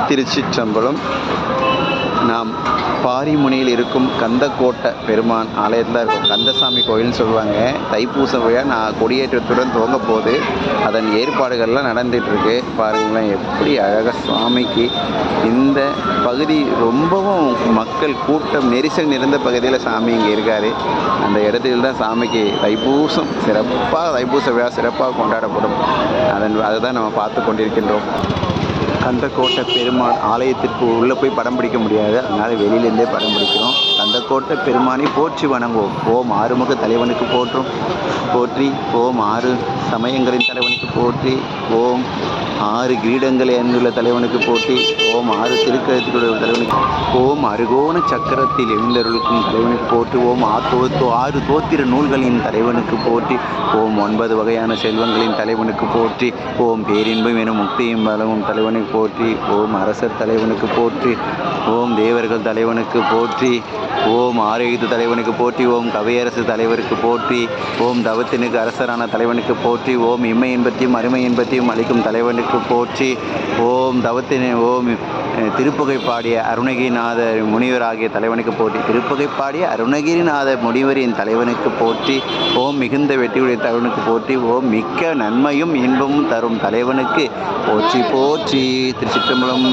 திருச்சிற்றம்பலம். நாம் பாரிமுனையில் இருக்கும் கந்தக்கோட்டை பெருமான் ஆலயத்தில் தான் இருக்கும். கந்தசாமி கோயில்னு சொல்லுவாங்க. தைப்பூச விழா கொடியேற்றத்துடன் துவங்க போது அதன் ஏற்பாடுகள்லாம் நடந்துகிட்ருக்கு. பாருங்களேன் எப்படி அழகாக சுவாமிக்கு இந்த பகுதி ரொம்பவும் மக்கள் கூட்டம் நெரிசல் நிறைந்த பகுதியில் சாமி இங்கே இருக்கார். அந்த இடத்துல தான் சாமிக்கு தைப்பூசம் தைப்பூச விழா சிறப்பாக கொண்டாடப்படும். அதுதான் நம்ம பார்த்து கொண்டிருக்கின்றோம். கந்தக்கோட்டை பெருமான் ஆலயத்திற்கு உள்ளே போய் படம் பிடிக்க முடியாது, அதனால் வெளியிலேருந்தே படம் பிடிக்கிறோம். கந்தக்கோட்டை பெருமானை போற்றி வணங்குவோம். ஓம் ஆறுமுக தலைவனுக்கு போற்றும் போற்றி, ஓம் ஆறு சமயங்களின் தலைவனுக்கு போற்றி, ஓம் ஆறு கிரீடங்களை அணிந்துள்ள தலைவனுக்கு போற்றி, ஓம் ஆறு திருக்கழுத்துடைய தலைவனுக்கு, ஓம் அருகோண சக்கரத்தில் எழுந்தருளுக்கும் தலைவனுக்கு போற்றி, ஓம் ஆறு தோத்திர நூல்களின் தலைவனுக்கு போற்றி, ஓம் 9 வகையான செல்வங்களின் தலைவனுக்கு போற்றி, ஓம் பேரின்பம் எனும் முக்தியும் பலமும் தலைவனுக்கு போற்றி, ஓம் அரசர் தலைவனுக்கு போற்றி, ஓம் தேவர்கள் தலைவனுக்கு போற்றி, ஓம் ஆரோக்கிய தலைவனுக்கு போற்றி, ஓம் கவையரசு தலைவருக்கு போற்றி, ஓம் தவத்தினுக்கு அரசரான தலைவனுக்கு போற்றி, ஓம் இம்மை இன்பத்தையும் அருமை இன்பத்தையும் அளிக்கும் தலைவனுக்கு போற்றி, ஓம் ஓம் திருப்புகை பாடிய அருணகிரிநாத முனிவராகிய தலைவனுக்கு போற்றி, திருப்புகை பாடிய அருணகிரிநாத முனிவரின் தலைவனுக்கு போற்றி, ஓம் மிகுந்த வெற்றியுடைய தலைவனுக்கு போற்றி, ஓம் மிக்க நன்மையும் இன்பமும் தரும் தலைவனுக்கு போற்றி போற்றி. திருச்சிற்றம்பலம்.